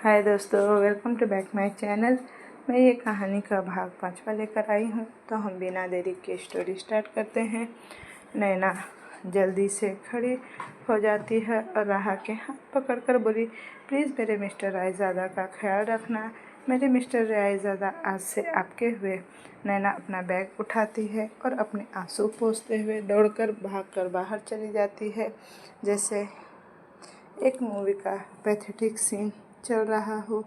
हाय दोस्तों, welcome to back my channel. मैं ये कहानी का भाग 5 लेकर आई हूँ। तो हम बिना देरी के स्टोरी स्टार्ट करते हैं। नैना जल्दी से खड़ी हो जाती है और राहा के हाथ पकड़कर बोली, प्लीज़ मेरे मिस्टर रायज़ादा का ख्याल रखना। मेरे मिस्टर रायज़ादा आज से आपके हुए। नैना अपना बैग उठाती है और अपने आंसू पोंछते हुए दौड़कर भागकर बाहर चली जाती है, जैसे एक मूवी का पैथेटिक सीन चल रहा हो।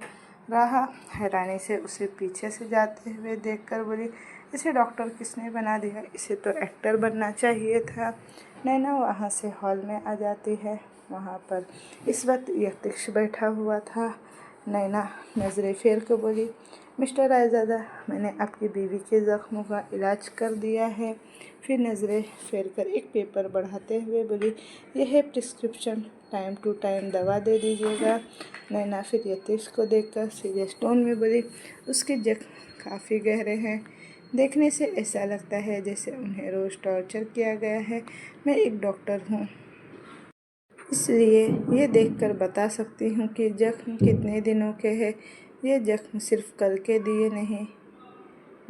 राहा हैरानी से उसे पीछे से जाते हुए देखकर बोली, इसे डॉक्टर किसने बना दिया? इसे तो एक्टर बनना चाहिए था। नैना वहाँ से हॉल में आ जाती है। वहाँ पर इस वक्त यतीश बैठा हुआ था। नैना नज़रें फेर कर बोली, मिस्टर रायज़ादा, मैंने आपकी बीवी के ज़ख्मों का इलाज कर दिया है। फिर नज़रें फेर कर एक पेपर बढ़ाते हुए बोली, यह है प्रिस्क्रिप्शन, टाइम टू टाइम दवा दे दीजिएगा। नैना फिर यतीश को देखकर सीरियस टोन में बोली, उसके जख्म काफ़ी गहरे हैं। देखने से ऐसा लगता है जैसे उन्हें रोज़ टॉर्चर किया गया है। मैं एक डॉक्टर हूँ, इसलिए ये देखकर बता सकती हूँ कि जख्म कितने दिनों के हैं। ये जख्म सिर्फ कल के दिए नहीं,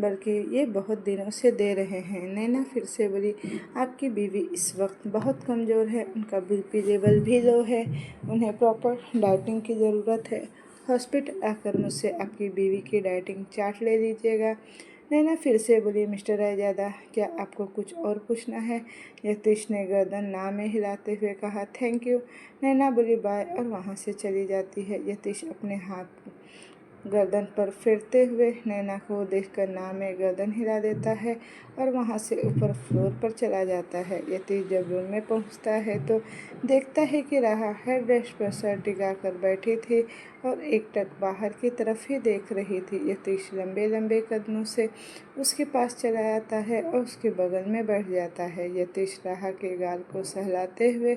बल्कि ये बहुत दिनों से दे रहे हैं। नैना फिर से बोली, आपकी बीवी इस वक्त बहुत कमज़ोर है, उनका बीपी लेवल भी लो है, उन्हें प्रॉपर डाइटिंग की ज़रूरत है। हॉस्पिटल आकर मुझसे आपकी बीवी की डाइटिंग चार्ट ले लीजिएगा। नैना फिर से बोली, मिस्टर रायज़ादा, क्या आपको कुछ और पूछना है? यतीश ने गर्दन ना में हिलाते हुए कहा, थैंक यू। नैना बोली, बाय, और वहाँ से चली जाती है। यतीश अपने हाथ गर्दन पर फेरते हुए नैना को देखकर ना में गर्दन हिला देता है और वहाँ से ऊपर फ्लोर पर चला जाता है। यतीश जब रूम में पहुँचता है तो देखता है कि राहा हेड रेस्ट पर सर टिकाकर बैठी थी और एकटक बाहर की तरफ ही देख रही थी। यतीश लंबे लंबे कदमों से उसके पास चला आता है और उसके बगल में बैठ जाता है। यतीश राहा के गाल को सहलाते हुए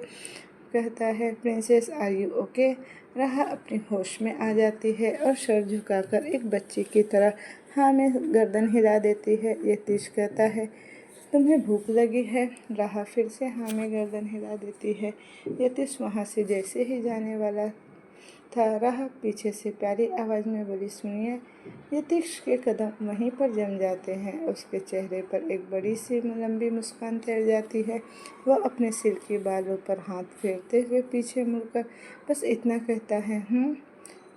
कहता है, प्रिंसेस आर यू ओके? राहा अपनी होश में आ जाती है और सर झुकाकर एक बच्ची की तरह हाँ में गर्दन हिला देती है। यतीश कहता है, तुम्हें भूख लगी है? राहा फिर से हाँ में गर्दन हिला देती है। यतीश वहाँ से जैसे ही जाने वाला था, राहा पीछे से प्यारी आवाज़ में बोली, सुनिए। यतीश के कदम वहीं पर जम जाते हैं। उसके चेहरे पर एक बड़ी सी लंबी मुस्कान तैर जाती है। वह अपने सिर के बालों पर हाथ फेरते हुए पीछे मुड़कर बस इतना कहता है,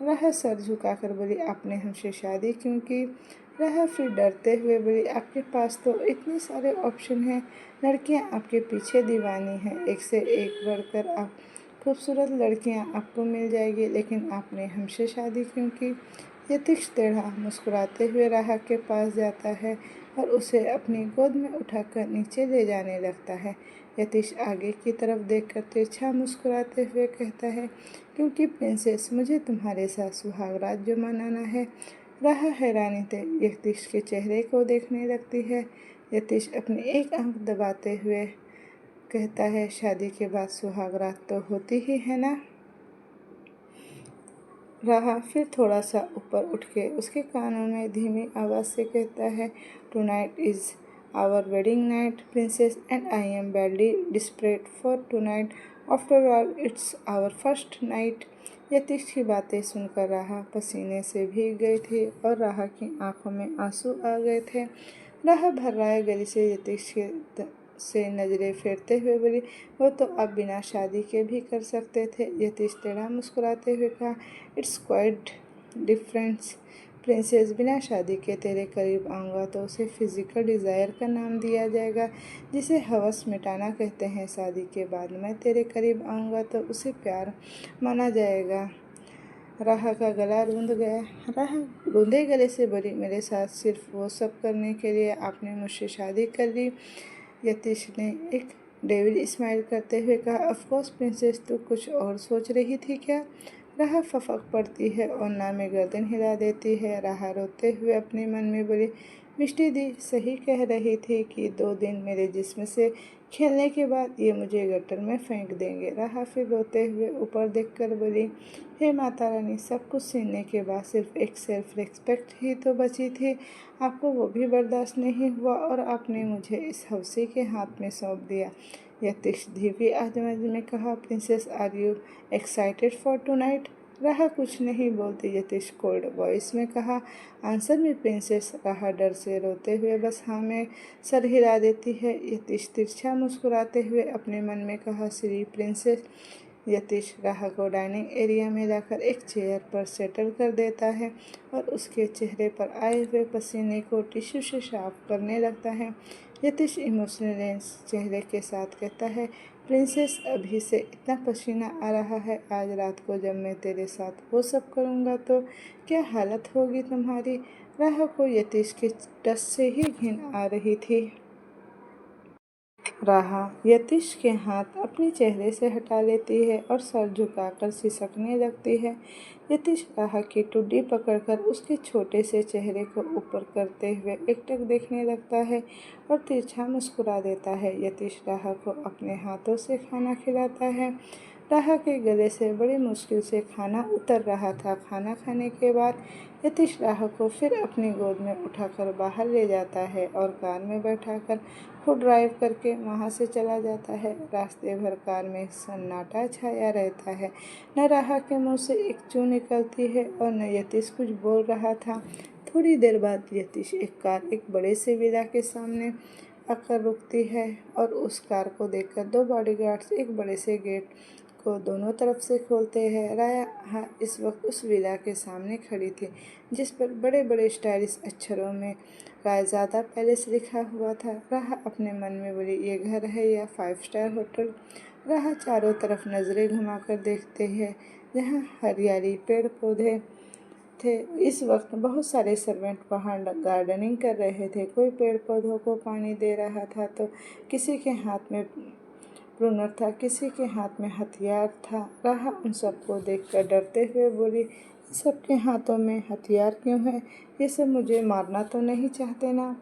राहा सर झुकाकर बोली, आपने हमसे शादी क्यों की? राहा फिर डरते हुए बोली, आपके पास तो इतने सारे ऑप्शन हैं, लड़कियां आपके पीछे दीवानी हैं, एक से एक बढ़कर आप खूबसूरत लड़कियां आपको मिल जाएगी, लेकिन आपने हमसे शादी क्यों की? यतीश टेढ़ा मुस्कुराते हुए राहा के पास जाता है और उसे अपनी गोद में उठाकर नीचे ले जाने लगता है। यतीश आगे की तरफ देखकर तिरछा मुस्कुराते हुए कहता है, क्योंकि प्रिंसेस, मुझे तुम्हारे साथ सुहागरात जो मनाना है। राहा हैरानी से यतीश के चेहरे को देखने लगती है। यतीश अपनी एक आंख दबाते हुए कहता है, शादी के बाद सुहागरात तो होती ही है ना? राहा फिर थोड़ा सा ऊपर उठ के उसके कानों में धीमी आवाज़ से कहता है, tonight is our wedding night princess, and I am badly desperate for tonight. After all it's our first night. Yatish की बातें सुनकर राहा पसीने से भीग गई थी और राहा की आंखों में आंसू आ गए थे। राहा भर्राए गले से यतीश से नज़रें फेरते हुए बोली, वो तो आप बिना शादी के भी कर सकते थे। यतीश टेढ़ा मुस्कुराते हुए कहा, इट्स क्वाइट डिफरेंस प्रिंसेस, बिना शादी के तेरे करीब आऊँगा तो उसे फिज़िकल डिज़ायर का नाम दिया जाएगा, जिसे हवस मिटाना कहते हैं। शादी के बाद मैं तेरे करीब आऊँगा तो उसे प्यार माना जाएगा। राहा का गला रूंध गया। राहा रूंधे गले से बोली, मेरे साथ सिर्फ वो सब करने के लिए आपने मुझसे शादी कर ली? यतीश ने एक डेविल स्माइल करते हुए कहा, ऑफकोर्स प्रिंसेस, तू कुछ और सोच रही थी क्या? राहा फफक पड़ती है और ना में गर्दन हिला देती है। राहा रोते हुए अपने मन में बोली, मिष्टी दी सही कह रही थी कि 2 दिन मेरे जिस्म से खेलने के बाद ये मुझे गटर में फेंक देंगे। राहा फिर रोते हुए ऊपर देखकर बोली, हे माता रानी, सब कुछ सीखने के बाद सिर्फ एक सेल्फ रिस्पेक्ट ही तो बची थी। आपको वो भी बर्दाश्त नहीं हुआ और आपने मुझे इस हवसी के हाथ में सौंप दिया। यतीश धीमी आवाज़ में कहा, princess, are you excited for tonight? राहा कुछ नहीं बोलती। यतीश कोल्ड वॉइस में कहा, आंसर में प्रिंसेस। राहा डर से रोते हुए बस हाँ में सर हिला देती है। यतीश तिरछा मुस्कुराते हुए अपने मन में कहा, श्री प्रिंसेस। यतीश राहा को डाइनिंग एरिया में लाकर एक चेयर पर सेटल कर देता है और उसके चेहरे पर आए हुए पसीने को टिश्यू से साफ करने लगता है। यतीश इमोशनल चेहरे के साथ कहता है, प्रिंसेस अभी से इतना पसीना आ रहा है, आज रात को जब मैं तेरे साथ वो सब करूँगा तो क्या हालत होगी तुम्हारी। राहा को यतीश के टच से ही घिन आ रही थी। राहा यतीश के हाथ अपने चेहरे से हटा लेती है और सर झुकाकर सिसकने लगती है। यतीश राहा की टुड्डी पकड़कर उसके छोटे से चेहरे को ऊपर करते हुए एकटक देखने लगता है और तिरछा मुस्कुरा देता है। यतीश राहा को अपने हाथों से खाना खिलाता है। राहा के गले से बड़ी मुश्किल से खाना उतर रहा था। खाना खाने के बाद यतीश राहा को फिर अपनी गोद में उठाकर बाहर ले जाता है और कार में बैठाकर खुद ड्राइव करके वहाँ से चला जाता है। रास्ते भर कार में सन्नाटा छाया रहता है। न राहा के मुंह से एक चू निकलती है और न यतीश कुछ बोल रहा था। थोड़ी देर बाद यतीश एक कार एक बड़े से विला के सामने आकर रुकती है और उस कार को देखकर दो बॉडीगार्ड्स एक बड़े से गेट को दोनों तरफ से खोलते हैं। राहा इस वक्त उस विला के सामने खड़ी थी जिस पर बड़े बड़े स्टाइलिश अक्षरों में रायज़ादा पैलेस लिखा हुआ था। राहा अपने मन में बोली, ये घर है या 5 स्टार होटल। राहा चारों तरफ नज़रें घुमाकर देखते हैं जहाँ हरियाली पेड़ पौधे थे। इस वक्त बहुत सारे सर्वेंट बाहर गार्डनिंग कर रहे थे। कोई पेड़ पौधों को पानी दे रहा था तो किसी के हाथ में प्रूनर था, किसी के हाथ में हथियार था। राहा उन सबको देखकर डरते हुए बोली, सबके हाथों में हथियार क्यों है? ये सब मुझे मारना तो नहीं चाहते ना?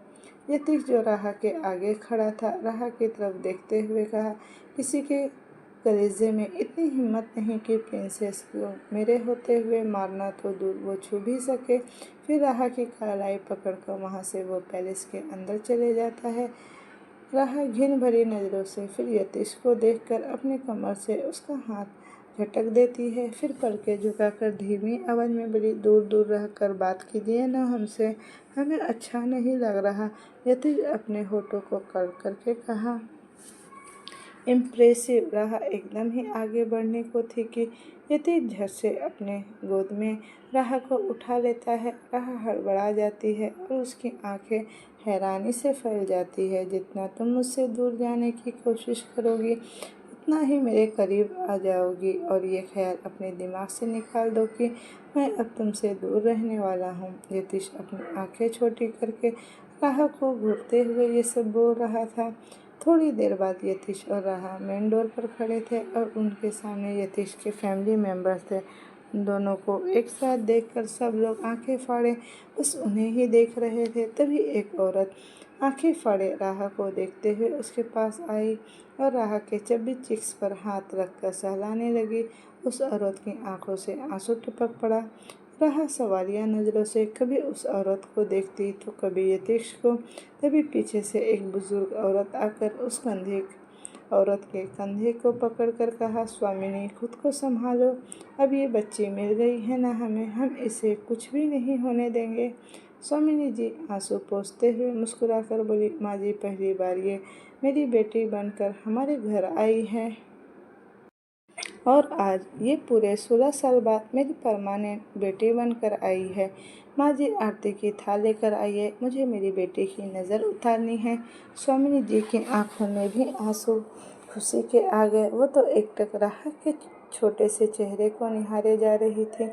यतीश जो राहा के आगे खड़ा था राहा की तरफ देखते हुए कहा, किसी के कलेजे में इतनी हिम्मत नहीं कि प्रिंसेस को मेरे होते हुए मारना तो दूर वो छू भी सके। फिर राहा की कलाई पकड़कर वहाँ से वो पैलेस के अंदर चले जाता है। राहा घिन भरी नज़रों से फिर यतीश को देखकर अपने कमर से उसका हाथ झटक देती है। फिर पलकें झुकाकर धीमी आवाज़ में बोली, दूर दूर रहकर बात कीजिए ना हमसे, हमें अच्छा नहीं लग रहा। यतीश अपने होठों को कड़ करके कहा। इम्प्रेसिव। राहा एकदम ही आगे बढ़ने को थी कि यतीश झट से अपने गोद में राहा को उठा लेता है। राहा हड़बड़ा जाती है और उसकी आंखें हैरानी से फैल जाती है। जितना तुम मुझसे दूर जाने की कोशिश करोगी उतना ही मेरे करीब आ जाओगी और ये ख्याल अपने दिमाग से निकाल दो कि मैं अब तुमसे दूर रहने वाला हूँ। यतीश अपनी आंखें छोटी करके राहा को घूरते हुए ये सब बोल रहा था। थोड़ी देर बाद यतीश और राहा मेन डोर पर खड़े थे और उनके सामने यतीश के फैमिली मेम्बर्स थे। दोनों को एक साथ देखकर सब लोग आंखें फाड़े बस उन्हें ही देख रहे थे। तभी एक औरत आंखें फाड़े राहा को देखते हुए उसके पास आई और राहा के चब्बी चिक्स पर हाथ रखकर सहलाने लगी। उस औरत की आंखों से आंसू टपक पड़ा। राहा सवालिया नज़रों से कभी उस औरत को देखती तो कभी यतीश को। तभी पीछे से एक बुजुर्ग औरत आकर उस औरत के कंधे को पकड़कर कहा, स्वामिनी खुद को संभालो, अब ये बच्ची मिल गई है ना हमें, हम इसे कुछ भी नहीं होने देंगे। स्वामिनी जी आंसू पोंछते हुए मुस्कुराकर बोली, माँ जी पहली बार ये मेरी बेटी बनकर हमारे घर आई है और आज ये पूरे 16 साल बाद मेरी परमानेंट बेटी बनकर आई है। माँ जी आरती की थाल लेकर आइए, मुझे मेरी बेटी की नज़र उतारनी है। स्वामिनी जी की आंखों में भी आंसू खुशी के आ गए। वो तो एकटक राहा के छोटे से चेहरे को निहारे जा रही थी।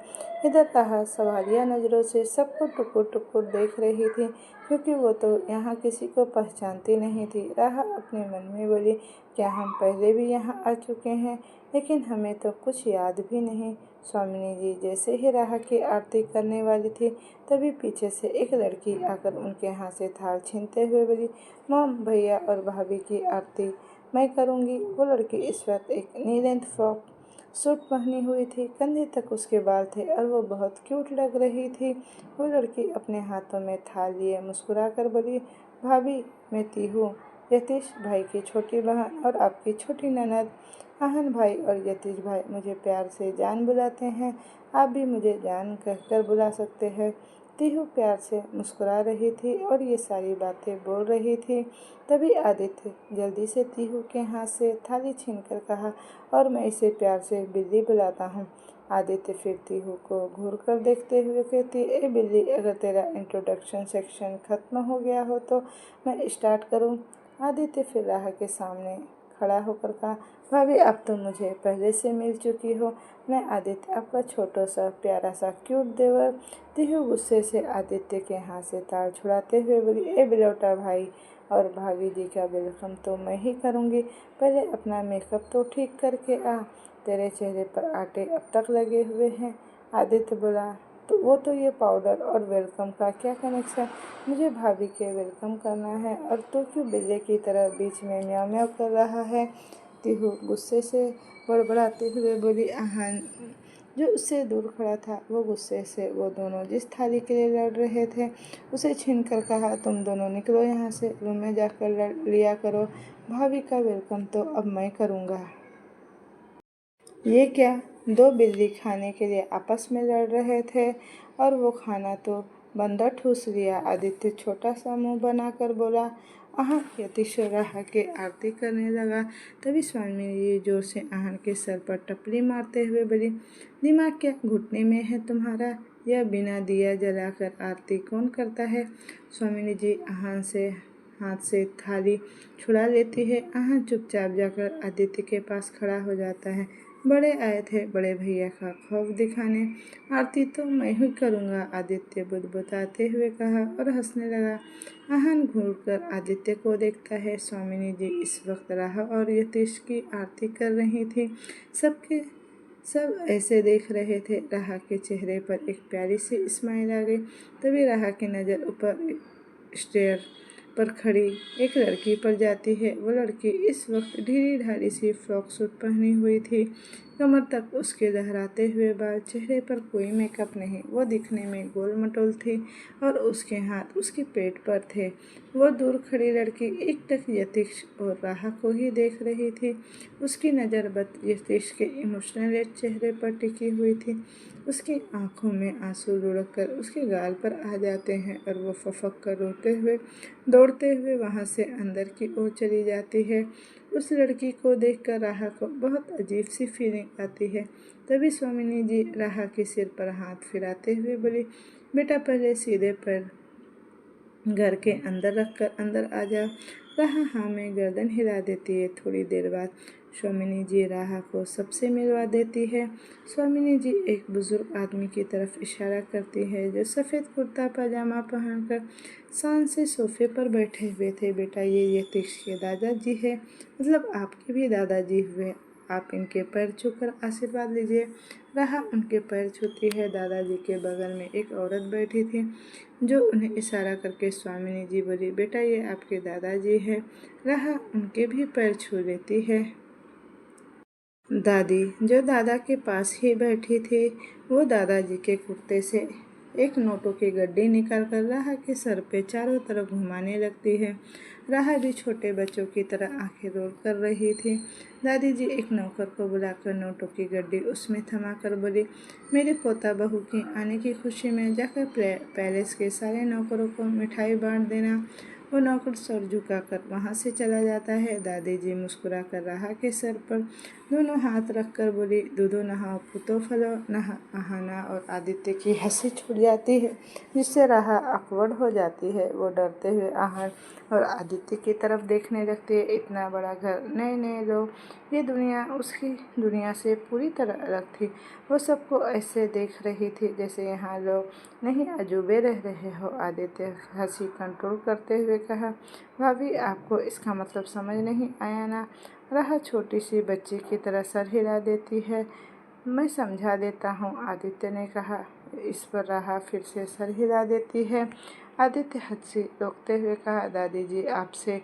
इधर राहा सवालिया नज़रों से सबको टुकुर टुकुर देख रही थी क्योंकि वो तो यहाँ किसी को पहचानती नहीं थी। राहा अपने मन में बोली, क्या हम पहले भी यहाँ आ चुके हैं, लेकिन हमें तो कुछ याद भी नहीं। स्वामिनी जी जैसे ही राहा की आरती करने वाली थी तभी पीछे से एक लड़की आकर उनके हाथ से थाल छीनते हुए बोली, मॉम भैया और भाभी की आरती मैं करूँगी। वो लड़की इस वक्त एक नी लेंथ फ्रॉक सूट पहनी हुई थी, कंधे तक उसके बाल थे और वो बहुत क्यूट लग रही थी। वो लड़की अपने हाथों में थाल लिए मुस्कुरा कर बोली, भाभी मैं तीहू, यतीश भाई की छोटी बहन और आपकी छोटी ननद। आहन भाई और यतीश भाई मुझे प्यार से जान बुलाते हैं। आप भी मुझे जान कहकर बुला सकते हैं। तीहू प्यार से मुस्कुरा रही थी और ये सारी बातें बोल रही थी। तभी आदित्य जल्दी से तीहू के हाथ से थाली छीनकर कहा, और मैं इसे प्यार से बिल्ली बुलाता हूँ। आदित्य फिर तीहू को घूर कर देखते हुए कहती, ए बिल्ली, अगर तेरा इंट्रोडक्शन सेक्शन खत्म हो गया हो तो मैं स्टार्ट करूँ? आदित्य फिर राह के सामने खड़ा होकर कहा, भाभी, अब तो मुझे पहले से मिल चुकी हो। मैं आदित्य, आपका छोटा सा प्यारा सा क्यूट देवर। तीहू गुस्से से आदित्य के हाथ से तार छुड़ाते हुए बोली, ए बिलौटा भाई और भाभी जी का वेलकम तो मैं ही करूँगी। पहले अपना मेकअप तो ठीक करके आ, तेरे चेहरे पर आटे अब तक लगे हुए हैं। आदित्य बोला, तो वो तो ये पाउडर और वेलकम का क्या कनेक्शन? मुझे भाभी के वेलकम करना है और तू क्यों बिल्ली की तरह बीच में म्याऊं म्याऊं कर रहा है? तीहू गुस्से से बड़बड़ाते हुए बोली। आहान जो उससे दूर खड़ा था वो गुस्से से वो दोनों जिस थाली के लिए लड़ रहे थे उसे छीनकर कहा, तुम दोनों निकलो यहाँ से, रूम में जाकर लड़ लिया करो। भाभी का वेलकम तो अब मैं करूँगा। ये क्या? दो बिल्ली खाने के लिए आपस में लड़ रहे थे और वो खाना तो बंदर ठूस लिया। आदित्य छोटा सा मुंह बनाकर बोला। आहन यतीश्वराह के आरती करने लगा। तभी स्वामी जी जोर से आहन के सर पर टपली मारते हुए बोली, दिमाग क्या घुटने में है तुम्हारा? यह बिना दिया जलाकर आरती कौन करता है? स्वामी जी आहन से हाथ से थाली छुड़ा लेती है। आहन चुपचाप जाकर आदित्य के पास खड़ा हो जाता है। बड़े आए थे बड़े भैया का खौफ दिखाने, आरती तो मैं ही करूँगा, आदित्य बुदबुदाते हुए कहा और हंसने लगा। आहन घूरकर आदित्य को देखता है। स्वामिनी जी इस वक्त राह और यतीश की आरती कर रही थी। सब ऐसे देख रहे थे। राह के चेहरे पर एक प्यारी सी स्माइल आ गई। तभी राह की नज़र ऊपर स्टेयर पर खड़ी एक लड़की पर जाती है। वो लड़की इस वक्त ढीली ढाली सी फ्रॉक सूट पहनी हुई थी, कमर तक उसके लहराते हुए बाल, चेहरे पर कोई मेकअप नहीं। वो दिखने में गोल मटोल थी और उसके हाथ उसके पेट पर थे। वो दूर खड़ी लड़की एकटक यतीश और राह को ही देख रही थी। उसकी नज़र बस यतीश के इमोशनल चेहरे पर टिकी हुई थी। उसकी आंखों में आंसू लुढ़क कर उसके गाल पर आ जाते हैं और वो फफक कर रोते हुए दौड़ते हुए वहाँ से अंदर की ओर चली जाती है। उस लड़की को देखकर राह को बहुत अजीब सी फीलिंग आती है। तभी स्वामिनी जी राह के सिर पर हाथ फिराते हुए बोली, बेटा पहले सीधे पैर घर के अंदर रखकर अंदर आ जाओ। राह हाँ में गर्दन हिला देती है। थोड़ी देर बाद स्वामिनी जी राह को सबसे मिलवा देती है। स्वामिनी जी एक बुजुर्ग आदमी की तरफ इशारा करती है जो सफ़ेद कुर्ता पजामा पहनकर शान से सोफे पर बैठे हुए थे। बेटा, ये यतीश के दादाजी है, मतलब आपके भी दादाजी हुए। आप इनके पैर छूकर आशीर्वाद लीजिए। राह उनके पैर छूती है। दादाजी के बगल में एक औरत बैठी थी जो उन्हें इशारा करके स्वामिनी जी बोली, बेटा ये आपके दादाजी है। राह उनके भी पैर छू लेती है। दादी जो दादा के पास ही बैठी थी वो दादाजी के कुर्ते से एक नोटों की गड्डी निकालकर राह के सर पे चारों तरफ घुमाने लगती है। राह भी छोटे बच्चों की तरह आंखें रोल कर रही थी। दादी जी एक नौकर को बुलाकर नोटों की गड्डी उसमें थमाकर बोली, मेरे पोता बहू की आने की खुशी में जाकर पैलेस के सारे नौकरों को मिठाई बांट देना। वो नौकर सर झुकाकर वहाँ से चला जाता है। दादी जी मुस्कुरा कर राह के सर पर दोनों हाथ रखकर बोली, दूधो नहाओ पुतो फलो। नहाना और आदित्य की हंसी छूट जाती है जिससे राह awkward हो जाती है। वो डरते हुए आहन और आदित्य की तरफ देखने लगती है। इतना बड़ा घर, नए नए लोग, ये दुनिया उसकी दुनिया से पूरी तरह अलग थी। वो सबको ऐसे देख रही थी जैसे यहाँ लोग नहीं अजूबे रह रहे हो। आदित्य हंसी कंट्रोल करते हुए कहा, भाभी आपको इसका मतलब समझ नहीं आया ना? राह छोटी सी बच्ची की तरह सर हिला देती है। मैं समझा देता हूँ, आदित्य ने कहा। इस पर राह फिर से सर हिला देती है। आदित्य हंसी रोकते हुए कहा, दादी जी आपसे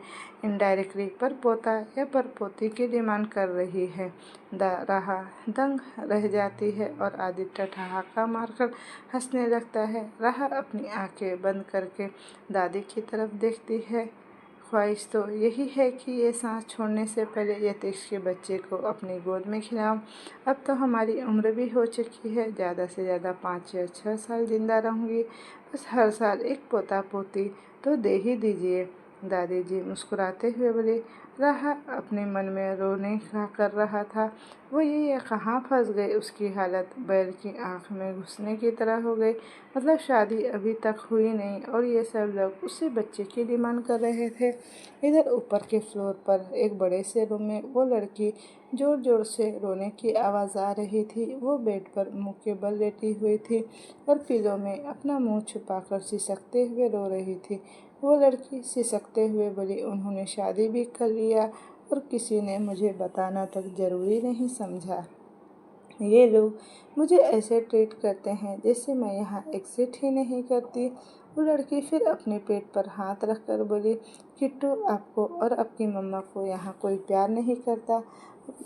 इनडायरेक्टली पर पोता या पर पोती की डिमांड कर रही है। राह दंग रह जाती है और आदित्य ठहाका मारकर हंसने लगता है। राह अपनी आंखें बंद करके दादी की तरफ देखती है। ख्वाहिश तो यही है कि ये सांस छोड़ने से पहले यतीश के बच्चे को अपनी गोद में खिलाऊं। अब तो हमारी उम्र भी हो चुकी है, ज़्यादा से ज़्यादा 5 या 6 साल ज़िंदा रहूँगी। बस हर साल एक पोता पोती तो दे ही दीजिए। दादी जी मुस्कुराते हुए बोली। राहा अपने मन में रोने का कर रहा था। वो ये कहाँ फंस गई। उसकी हालत बैल की आँख में घुसने की तरह हो गई। मतलब शादी अभी तक हुई नहीं और ये सब लोग उससे बच्चे की डिमांड कर रहे थे। इधर ऊपर के फ्लोर पर एक बड़े से रूम में वो लड़की जोर जोर से रोने की आवाज़ आ रही थी। वो बेड पर मुंह के बल लेटी हुई थी और पिलो में अपना मुंह छुपाकर सिसकते हुए रो रही थी। वो लड़की सिसकते हुए बोली, उन्होंने शादी भी कर लिया और किसी ने मुझे बताना तक ज़रूरी नहीं समझा। ये लोग मुझे ऐसे ट्रीट करते हैं जैसे मैं यहाँ एग्जिट ही नहीं करती। वो लड़की फिर अपने पेट पर हाथ रखकर बोली, किट्टू आपको और आपकी मम्मा को यहाँ कोई प्यार नहीं करता।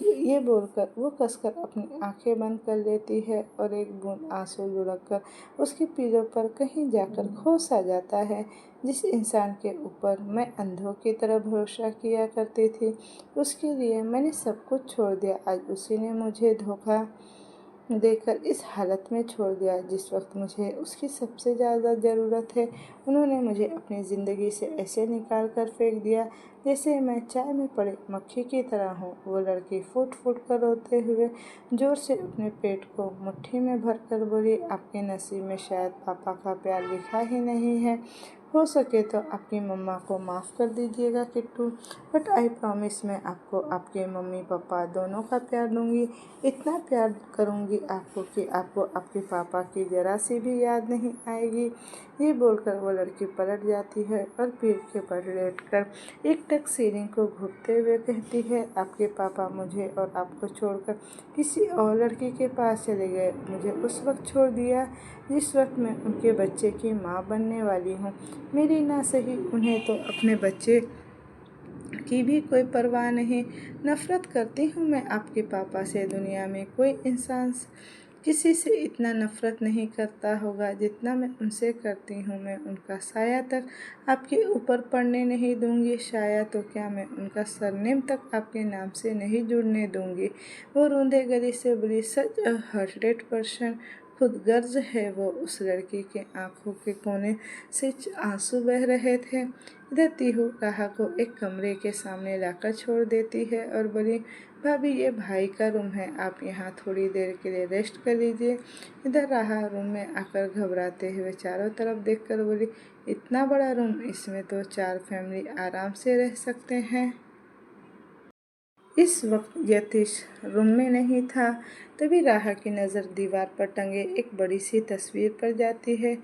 ये बोलकर वो कसकर अपनी आंखें बंद कर लेती है और एक बूंद आंसू लुढ़ककर उसके पीलों पर कहीं जाकर खो सा जाता है। जिस इंसान के ऊपर मैं अंधों की तरह भरोसा किया करती थी, उसके लिए मैंने सब कुछ छोड़ दिया। आज उसी ने मुझे धोखा देकर इस हालत में छोड़ दिया जिस वक्त मुझे उसकी सबसे ज़्यादा ज़रूरत है। उन्होंने मुझे अपनी ज़िंदगी से ऐसे निकाल कर फेंक दिया जैसे मैं चाय में पड़े मक्खी की तरह हूँ। वो लड़की फूट फूट कर रोते हुए जोर से अपने पेट को मुट्ठी में भर कर बोली, आपके नसीब में शायद पापा का प्यार लिखा ही नहीं है। हो सके तो आपकी मम्मा को माफ़ कर दीजिएगा किट्टू, बट आई प्रॉमिस मैं आपको आपके मम्मी पापा दोनों का प्यार दूंगी। इतना प्यार करूंगी आपको कि आपको आपके पापा की ज़रा सी भी याद नहीं आएगी। ये बोलकर वो लड़की पलट जाती है और पीठ के पर लेटकर एकटक सीलिंग को घूरते हुए कहती है, आपके पापा मुझे और आपको छोड़कर किसी और लड़की के पास चले गए। मुझे उस वक्त छोड़ दिया जिस वक्त मैं उनके बच्चे की माँ बनने वाली हूँ। मेरी ना सही उन्हें तो अपने बच्चे की भी कोई परवाह नहीं। नफ़रत करती हूँ मैं आपके पापा से। दुनिया में कोई इंसान किसी से इतना नफ़रत नहीं करता होगा जितना मैं उनसे करती हूँ। मैं उनका साया तक आपके ऊपर पड़ने नहीं दूँगी। साया तो क्या, मैं उनका सरनेम तक आपके नाम से नहीं जुड़ने दूँगी। वो रूंधे गले से बोली, सच अ 100% खुद गर्ज है वो। उस लड़की के आंखों के कोने से आंसू बह रहे थे। इधर तीहू राहा को एक कमरे के सामने लाकर छोड़ देती है और बोली, भाभी ये भाई का रूम है, आप यहाँ थोड़ी देर के लिए रेस्ट कर लीजिए। इधर राहा रूम में आकर घबराते हुए चारों तरफ देखकर बोली, इतना बड़ा रूम, इसमें तो 4 फैमिली आराम से रह सकते हैं। इस वक्त यतीश रूम में नहीं था। तभी राहा की नज़र दीवार पर टंगे एक बड़ी सी तस्वीर पर जाती है,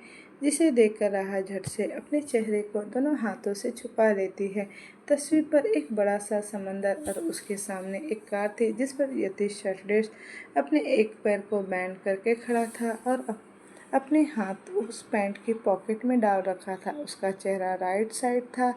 जिसे देखकर राहा झट से अपने चेहरे को दोनों हाथों से छुपा लेती है। तस्वीर पर एक बड़ा सा समंदर और उसके सामने एक कार थी जिस पर यतीश शर्टलेस अपने एक पैर को बैंड करके खड़ा था और अपने हाथ उस पैंट की पॉकेट में डाल रखा था। उसका चेहरा राइट साइड था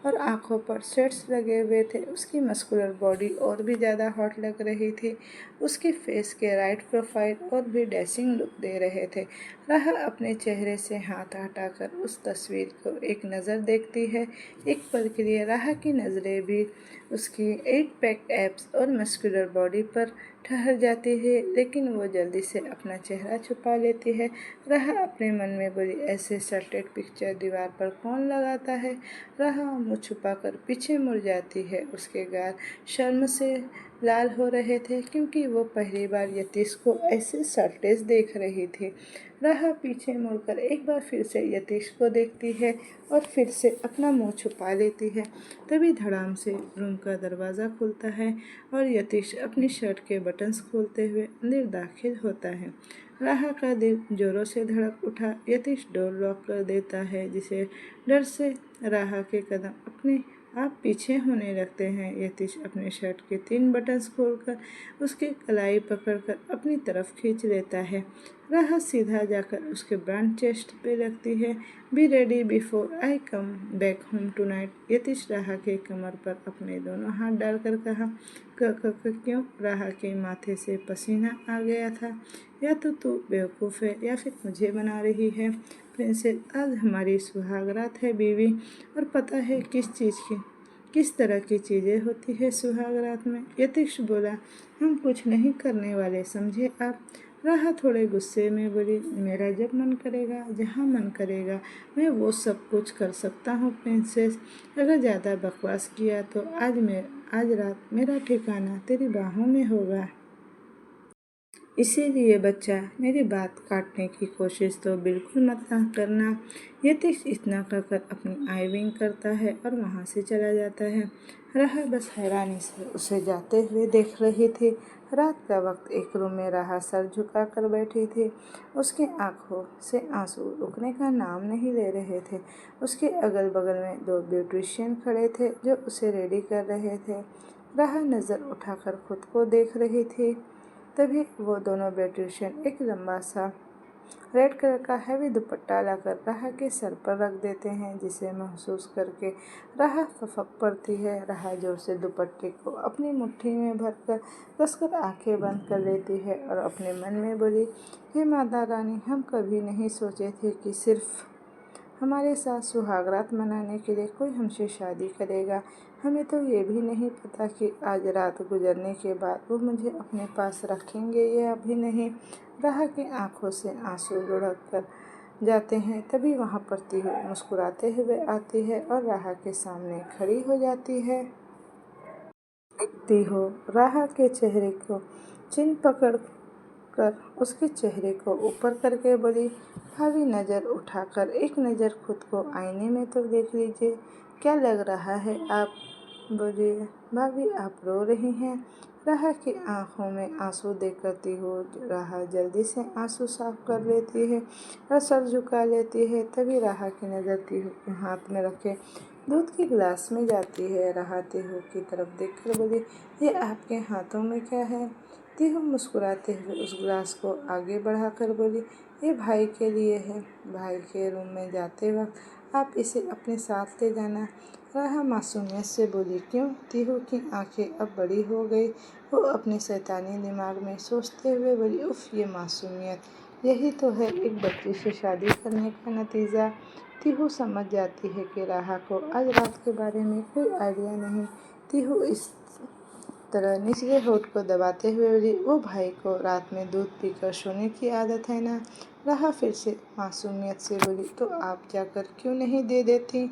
और आंखों पर शेड्स लगे हुए थे। उसकी मस्कुलर बॉडी और भी ज़्यादा हॉट लग रही थी। उसके फेस के राइट प्रोफाइल और भी डैशिंग लुक दे रहे थे। राहा अपने चेहरे से हाथ हटाकर उस तस्वीर को एक नज़र देखती है। एक पल के लिए राहा की नज़रें भी उसकी 8 पैक एब्स और मस्कुलर बॉडी पर ठहर जाती है, लेकिन वो जल्दी से अपना चेहरा छुपा लेती है। राहा अपने मन में बोली, ऐसे सल्टेड पिक्चर दीवार पर कौन लगाता है। राहा मुँह छुपाकर पीछे मुड़ जाती है। उसके गाल शर्म से लाल हो रहे थे क्योंकि वो पहली बार यतीश को ऐसे सल्टेज देख रही थी। राहा पीछे मुड़कर एक बार फिर से यतीश को देखती है और फिर से अपना मुंह छुपा लेती है। तभी धड़ाम से रूम का दरवाज़ा खुलता है और यतीश अपनी शर्ट के बटन्स खोलते हुए अंदर दाखिल होता है। राहा का दिल जोरों से धड़क उठा। यतीश डोर लॉक कर देता है, जिसे डर से राहा के कदम अपने आप पीछे होने लगते हैं। यतीश अपने शर्ट के 3 बटन्स खोलकर उसकी कलाई पकड़कर अपनी तरफ खींच लेता है। राहा सीधा जाकर उसके ब्रांड चेस्ट पे लगती है। Be ready before I come back home tonight. Yatish राहा के कमर पर अपने दोनों हाथ डालकर कहा, क्यों? राहा के माथे से पसीना आ गया था। या तो तू बेवकूफ़ है या फिर मुझे बना रही है। प्रिंसेस, आज हमारी सुहागरात है बीवी, और पता है किस चीज़ की? किस तरह की चीज़ें होती है सुहाग रात में। यतीश बोला, हम कुछ नहीं करने वाले, समझे आप। राहा थोड़े गुस्से में बोली, मेरा जब मन करेगा, जहाँ मन करेगा, मैं वो सब कुछ कर सकता हूँ प्रिंसेस। अगर ज़्यादा बकवास किया तो आज रात मेरा ठिकाना तेरी बाहों में होगा। इसीलिए बच्चा, मेरी बात काटने की कोशिश तो बिल्कुल मत करना। यतीश इतना कहकर अपनी आई विंग करता है और वहाँ से चला जाता है। राहा बस हैरानी से उसे जाते हुए देख रही थी। रात का वक्त एक रूम में राहा सर झुका कर बैठी थी। उसकी आंखों से आंसू रुकने का नाम नहीं ले रहे थे। उसके अगल बगल में 2 ब्यूटिशियन खड़े थे जो उसे रेडी कर रहे थे। राहा नज़र उठाकर खुद को देख रही थी। तभी वो दोनों ब्यूटिशियन एक लंबा सा रेड कलर का हैवी दुपट्टा लाकर राहा के सर पर रख देते हैं, जिसे महसूस करके राहा फपक पड़ती है। राहा जोर से दुपट्टे को अपनी मुट्ठी में भरकर कसकर आंखें बंद कर लेती है और अपने मन में बोली, हे माता रानी, हम कभी नहीं सोचे थे कि सिर्फ हमारे साथ सुहागरात मनाने के लिए कोई हमसे शादी करेगा। हमें तो ये भी नहीं पता कि आज रात गुजरने के बाद वो मुझे अपने पास रखेंगे या भी नहीं। राहा की आंखों से आंसू लुढ़क कर जाते हैं। तभी वहाँ पर तीहू मुस्कुराते हुए आती है और राहा के सामने खड़ी हो जाती है। तीहू राहा के चेहरे को चिन पकड़ कर उसके चेहरे को ऊपर करके बोली, भाभी नज़र उठाकर एक नज़र खुद को आईने में तो देख लीजिए, क्या लग रहा है आप। बोली, भाभी आप रो रही हैं। राहा की आंखों में आंसू देखकर तीहू राहा जल्दी से आंसू साफ कर लेती है और सर झुका लेती है। तभी राहा की नज़र तीहू के हाथ में रखे दूध के गिलास में जाती है। राहा तीहू की तरफ देखकर बोली, ये आपके हाथों में क्या है। तीहू मुस्कुराते हुए उस गिलास को आगे बढ़ाकर बोली, ये भाई के लिए है। भाई के रूम में जाते वक्त आप इसे अपने साथ ले जाना। राहा मासूमियत से बोली, क्यों। तीहू की आंखें अब बड़ी हो गई। वो अपने शैतानी दिमाग में सोचते हुए बोली, उफ, ये मासूमियत, यही तो है एक बच्ची से शादी करने का नतीजा। तीहू समझ जाती है कि राहा को आज रात के बारे में कोई आइडिया नहीं। तीहू इस तरह निचले होठ को दबाते हुए बोली, वो भाई को रात में दूध पीकर सोने की आदत है ना। राहा फिर से मासूमियत से बोली, तो आप जाकर क्यों नहीं दे देती।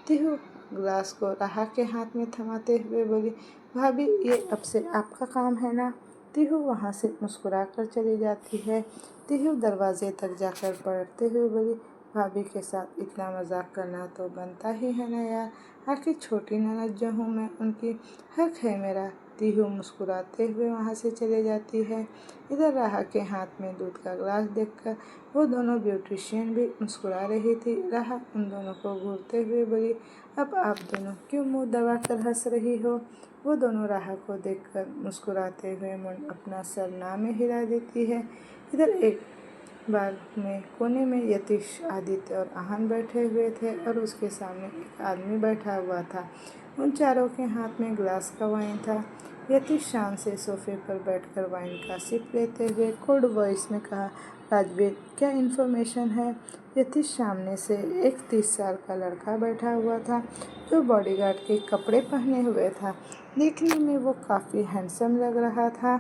तीहू ग्लास को राहा के हाथ में थमाते हुए बोली, भाभी ये अब से आपका काम है ना। तीहू वहाँ से मुस्कुरा कर चली जाती है। तीहू दरवाजे तक जाकर पलटते हुए बोली, भाभी के साथ इतना मजाक करना तो बनता ही है ना यार, आखिर छोटी ननद जो हूँ मैं, उनकी हक है मेरा। तीहू मुस्कुराते हुए वहाँ से चले जाती है। इधर राहा के हाथ में दूध का ग्लास देखकर वो दोनों ब्यूटिशियन भी मुस्कुरा रही थी। राहा उन दोनों को घूरते हुए बोली, अब आप दोनों क्यों मुंह दबा कर हंस रही हो। वो दोनों राहा को देखकर मुस्कुराते हुए अपना सर ना में हिला देती है। इधर एक बार में कोने में यतीश, आदित्य और आहन बैठे हुए थे और उसके सामने एक आदमी बैठा हुआ था। उन चारों के हाथ में ग्लास का वाइन था। यतीश शान से सोफे पर बैठकर वाइन का सिप लेते हुए कोल्ड वॉइस में कहा, राजवीर, क्या इन्फॉर्मेशन है। यतीश सामने से एक 30 साल का लड़का बैठा हुआ था जो बॉडीगार्ड के कपड़े पहने हुए था। देखने में वो काफ़ी हैंडसम लग रहा था।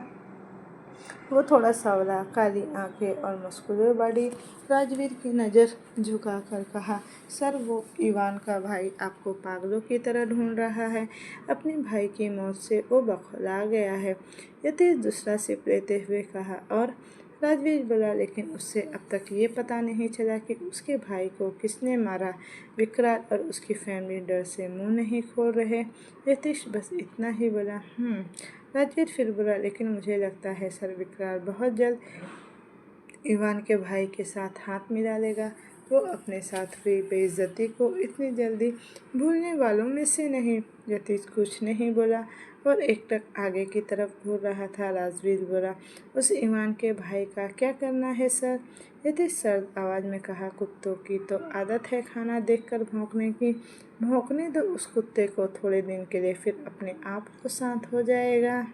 वो थोड़ा सांवला, काली आंखें और मस्कुलर बॉडी। राजवीर की नज़र झुकाकर कहा, सर वो इवान का भाई आपको पागलों की तरह ढूंढ रहा है। अपने भाई की मौत से वो बौखला गया है। यतीश दूसरा सिप लेते हुए कहा, और राजवीर बोला, लेकिन उससे अब तक ये पता नहीं चला कि उसके भाई को किसने मारा। विकराल और उसकी फैमिली डर से मुंह नहीं खोल रहे। यतीश बस इतना ही बोला, राजवीर फिर बोला, लेकिन मुझे लगता है सर विकराल बहुत जल्द इवान के भाई के साथ हाथ मिला लेगा। वो अपने साथ हुई बेइज्जती को इतनी जल्दी भूलने वालों में से नहीं। यतीश कुछ नहीं बोला और एकटक आगे की तरफ घूर रहा था। राजवीर बोला, उस इवान के भाई का क्या करना है सर। यतीश सर्द आवाज़ में कहा, कुत्तों की तो आदत है खाना देखकर भौंकने की। भौंकने दो उस कुत्ते को थोड़े दिन के लिए, फिर अपने आप को शांत हो जाएगा।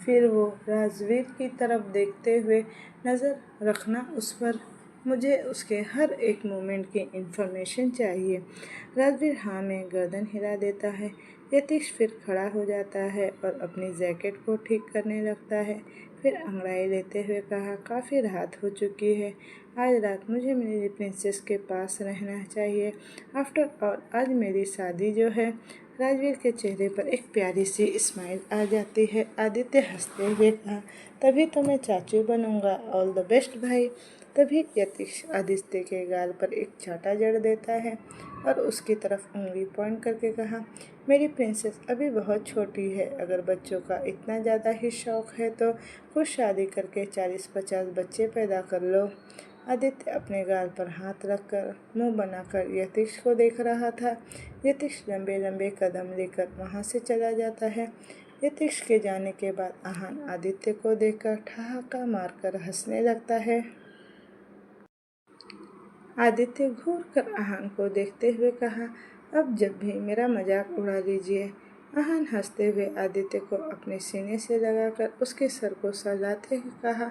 फिर वो राजवीर की तरफ देखते हुए, नज़र रखना उस पर। मुझे उसके हर एक मोमेंट की इन्फॉर्मेशन चाहिए। राजवीर हाँ में गर्दन हिला देता है। यतीश फिर खड़ा हो जाता है और अपनी जैकेट को ठीक करने लगता है। फिर अंगड़ाई लेते हुए कहा, काफ़ी रात हो चुकी है, आज रात मुझे मेरी प्रिंसेस के पास रहना चाहिए। आफ्टर ऑल आज मेरी शादी जो है। राजवीर के चेहरे पर एक प्यारी सी स्माइल आ जाती है। आदित्य हंसते हुए कहा, तभी तो मैं चाचू बनूंगा, ऑल द बेस्ट भाई। तभी यतीश आदित्य के गाल पर एक चाटा जड़ देता है और उसकी तरफ उंगली पॉइंट करके कहा, मेरी प्रिंसेस अभी बहुत छोटी है, अगर बच्चों का इतना ज़्यादा ही शौक है तो खुद शादी करके 40-50 बच्चे पैदा कर लो। आदित्य अपने गाल पर हाथ रखकर मुंह बनाकर यतीश को देख रहा था। यतीश लंबे लंबे कदम लेकर वहां से चला जाता है। यतीश के जाने के बाद आहान आदित्य को देखकर ठहाका मारकर हंसने लगता है। आदित्य घूर कर आहान को देखते हुए कहा, अब जब भी मेरा मजाक उड़ा लीजिए। आहान हंसते हुए आदित्य को अपने सीने से लगाकर उसके सर को सहलाते हुए कहा,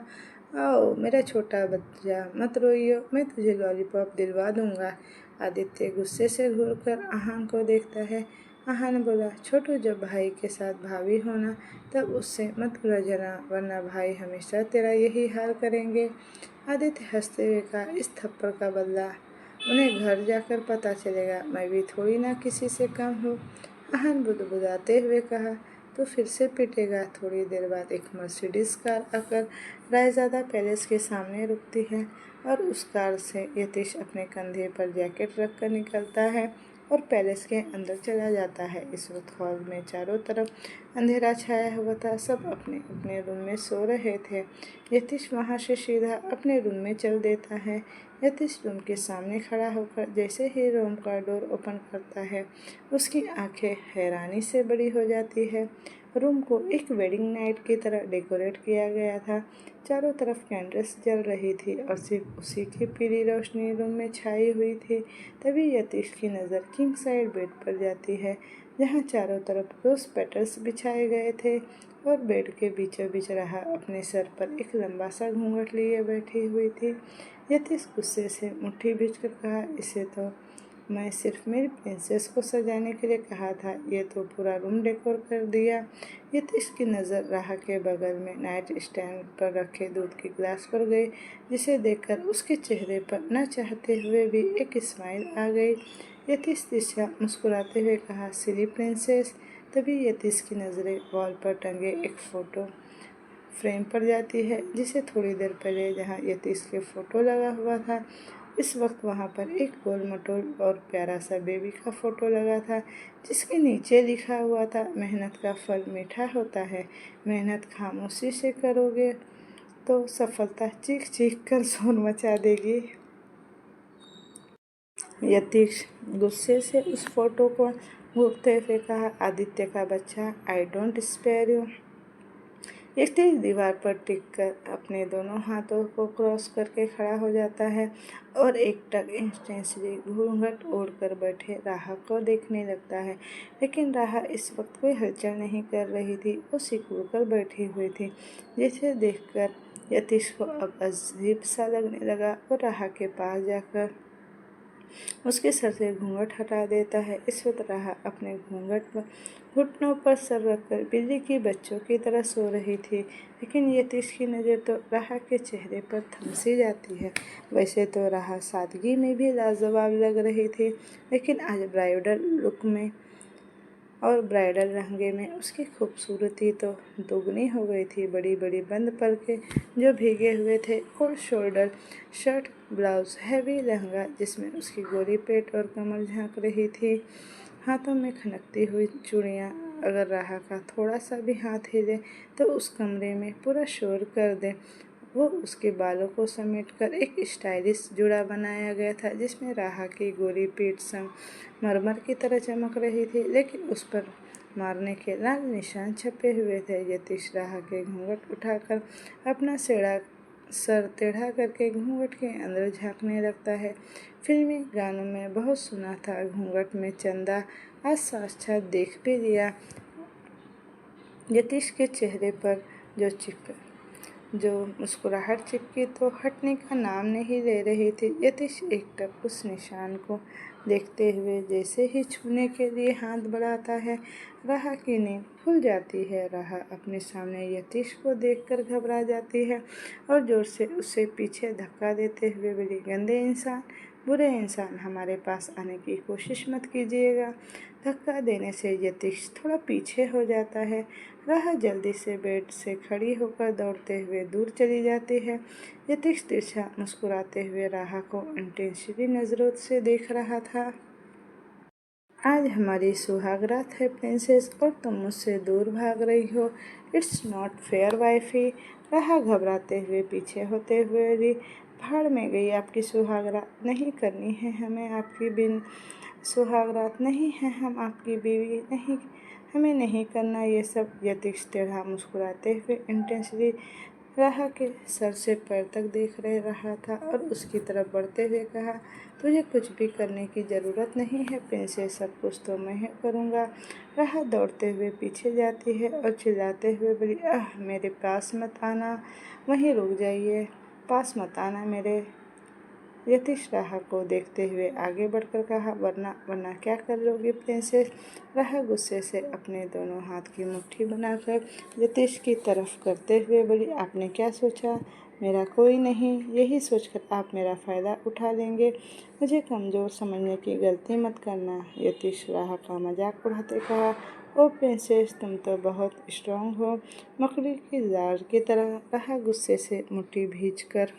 आओ मेरा छोटा बच्चा, मत रोइयो, मैं तुझे लॉलीपॉप दिलवा दूंगा। आदित्य गुस्से से घूर कर आहान को देखता है। आहान बोला, छोटू, जब भाई के साथ भाभी होना तब उससे मत उलझना, वरना भाई हमेशा तेरा यही हाल करेंगे। आदित्य हंसते हुए कहा, इस थप्पड़ का बदला उन्हें घर जाकर पता चलेगा, मैं भी थोड़ी ना किसी से कम हूँ। आहन बुदबुदाते हुए कहा, तो फिर से पिटेगा। थोड़ी देर बाद एक मर्सिडीज कार आकर रायजादा पैलेस के सामने रुकती है और उस कार से यतीश अपने कंधे पर जैकेट रखकर निकलता है और पैलेस के अंदर चला जाता है। इस वक्त हॉल में चारों तरफ अंधेरा छाया हुआ था। सब अपने अपने रूम में सो रहे थे। यतीश वहां से सीधा अपने रूम में चल देता है। यतीश रूम के सामने खड़ा होकर जैसे ही रूम का डोर ओपन करता है, उसकी आंखें हैरानी से बड़ी हो जाती है। रूम को एक वेडिंग नाइट की तरह डेकोरेट किया गया था। चारों तरफ कैंडल्स जल रही थी और सिर्फ उसी की पीली रोशनी रूम में छाई हुई थी। तभी यतीश की नज़र किंग साइड बेड पर जाती है, जहाँ चारों तरफ रोज पेटल्स बिछाए गए थे और बेड के बीचों बीच राहा अपने सर पर एक लंबा सा घूंघट लिए बैठी हुई थी। यतीश गुस्से से मुट्ठी भींचकर कहा, इसे तो मैं सिर्फ मेरी प्रिंसेस को सजाने के लिए कहा था, ये तो पूरा रूम डेकोर कर दिया। यतीश की नज़र राह के बगल में नाइट स्टैंड पर रखे दूध के गिलास पर गई, जिसे देखकर उसके चेहरे पर न चाहते हुए भी एक स्माइल आ गई। यतीश तिरछा मुस्कुराते हुए कहा, सिली प्रिंसेस। तभी यतीश की नज़रें वॉल पर टंगे एक फ़ोटो फ्रेम पर जाती है, जिसे थोड़ी देर पहले जहाँ यतीश के फ़ोटो लगा हुआ था, इस वक्त वहाँ पर एक गोल मटोल और प्यारा सा बेबी का फ़ोटो लगा था, जिसके नीचे लिखा हुआ था, मेहनत का फल मीठा होता है, मेहनत खामोशी से करोगे तो सफलता चीख चीख कर शोर मचा देगी। यतीश गुस्से से उस फोटो को घूरते हुए कहा, आदित्य का बच्चा, I don't spare you. Yatish दीवार पर टिककर अपने दोनों हाथों को क्रॉस करके खड़ा हो जाता है और एकटक इंस्टेंसली घूंघट ओढ़कर बैठे राह को देखने लगता है। लेकिन राह इस वक्त कोई हलचल नहीं कर रही थी, वो सिकुड़ कर बैठी हुई थी, जिसे देखकर यतीश को अब अजीब सा लगने लगा और राह के पास जाकर उसके सर से घूंघट हटा देता है। इस वक्त राह अपने घूंघट पर घुटनों पर सर रखकर बिल्ली की बच्चों की तरह सो रही थी, लेकिन यतीश की नज़र तो राह के चेहरे पर थमसी जाती है। वैसे तो राह सादगी में भी लाजवाब लग रही थी, लेकिन आज ब्राइडल लुक में और ब्राइडल लहंगे में उसकी खूबसूरती तो दोगुनी हो गई थी। बड़ी बड़ी बंद पलकें जो भीगे हुए थे, और shoulder shirt, blouse, heavy lehenga जिसमें उसकी गोरी पेट और कमर झांक रही थी, हाथों में खनकती हुई चूड़ियाँ, अगर राह का थोड़ा सा भी हाथ हिले तो उस कमरे में पूरा शोर कर दे। वो उसके बालों को समेटकर एक स्टाइलिश जूड़ा बनाया गया था, जिसमें राह की गोरी पीठ संगमरमर की तरह चमक रही थी, लेकिन उस पर मारने के लाल निशान छपे हुए थे। यतीश राह के घूंघट उठाकर अपना सर टेढ़ा करके घूंघट के अंदर झांकने लगता है। फिल्मी गानों में बहुत सुना था, घूंघट में चंदा, आज साक्षात देख भी लिया। यतीश के चेहरे पर जो जो मुस्कुराहट चिपकी तो हटने का नाम नहीं ले रही थी। यतीश एकटक उस निशान को देखते हुए जैसे ही छूने के लिए हाथ बढ़ाता है, राहा की नींद खुल जाती है। राहा अपने सामने यतीश को देखकर घबरा जाती है और जोर से उसे पीछे धक्का देते हुए बोली, गंदे इंसान, बुरे इंसान, हमारे पास आने की कोशिश मत कीजिएगा। धक्का देने से यतीश थोड़ा पीछे हो जाता है। राहा जल्दी से बेड से खड़ी होकर दौड़ते हुए दूर चली जाती है। यतीश तिरछा मुस्कुराते हुए राहा को इंटेंसिटी नज़रों से देख रहा था। आज हमारी सुहागरात है प्रिंसेस, और तुम मुझसे दूर भाग रही हो। It's not fair wifey. राहा घबराते हुए पीछे होते हुए बोली, भाड़ में गई आपकी सुहागरात, नहीं करनी है हमें आपकी बिन सुहागरात, नहीं है हम आपकी बीवी, नहीं, हमें नहीं करना ये सब। यतीश टेढ़ा मुस्कुराते हुए इंटेंसली राहा के सर से पैर तक देख रहा था और उसकी तरफ बढ़ते हुए कहा, तुझे कुछ भी करने की ज़रूरत नहीं है प्रिंसेस, सब कुछ तो मैं ही करूँगा। राहा दौड़ते हुए पीछे जाती है और चिल्लाते हुए बोली, मेरे पास मत आना, वहीं रुक जाइए, पास मत आना मेरे। यतीश राहा को देखते हुए आगे बढ़कर कहा, वरना वरना क्या कर लोगी प्रिंसेस। राहा गुस्से से अपने दोनों हाथ की मुट्ठी बनाकर यतीश की तरफ करते हुए बोली, आपने क्या सोचा, मेरा कोई नहीं, यही सोचकर आप मेरा फ़ायदा उठा लेंगे। मुझे कमज़ोर समझने की गलती मत करना। यतीश राहा का मजाक उड़ाते कहा, ओ प्रिंसेस, तुम तो बहुत स्ट्रांग हो, मकड़ी की जाड़ की तरह। राहा गुस्से से मुट्ठी भींचकर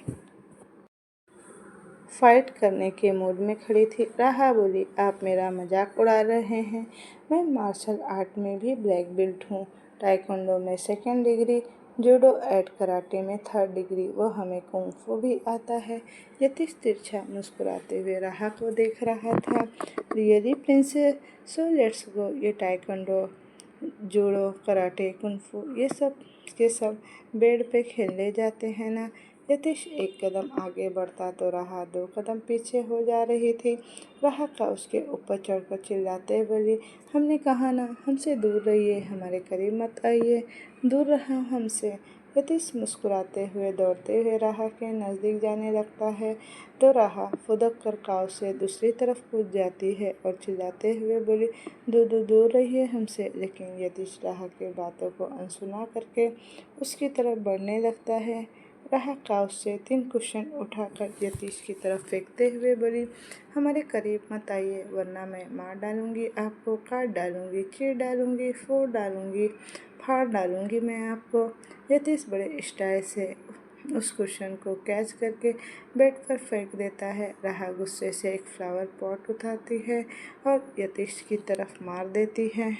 फाइट करने के मूड में खड़ी थी। राहा बोली, आप मेरा मजाक उड़ा रहे हैं, मैं मार्शल आर्ट में भी ब्लैक बेल्ट हूँ, ताइक्वांडो में 2nd degree, judo and karate में 3rd डिग्री, वो हमें कुंग फू भी आता है। यतीश तिरछा मुस्कुराते हुए राहा को देख रहा था। Really princess, so let's go. ये ताइक्वांडो, जूडो, कराटे, कुंग फू, ये सब के सब बेड पे खेलने जाते हैं ना। यतीश एक कदम आगे बढ़ता तो राहा 2 कदम पीछे हो जा रही थी। राहा का उसके ऊपर चढ़कर चिल्लाते बोली, हमने कहा ना, हमसे दूर रहिए, हमारे करीब मत आइए, दूर रहो हमसे। यतीश मुस्कुराते हुए दौड़ते हुए राहा के नज़दीक जाने लगता है तो राहा फुदक कर काव से दूसरी तरफ कूद जाती है और चिल्लाते हुए बोली, दूर रहिए हमसे। लेकिन यतीश राहा की बातों को अनसुना करके उसकी तरफ बढ़ने लगता है। राहा काव से 3 कुशन उठाकर यतीश की तरफ फेंकते हुए बोली, हमारे करीब मत आइए, वरना मैं मार डालूंगी आपको, काट डालूंगी, चीर डालूंगी, फोड़ डालूंगी, फाड़ डालूंगी मैं आपको। यतीश बड़े स्टाइल से उस कुशन को कैच करके बेड पर फेंक देता है। राहा गुस्से से एक फ्लावर पॉट उठाती है और यतीश की तरफ मार देती है।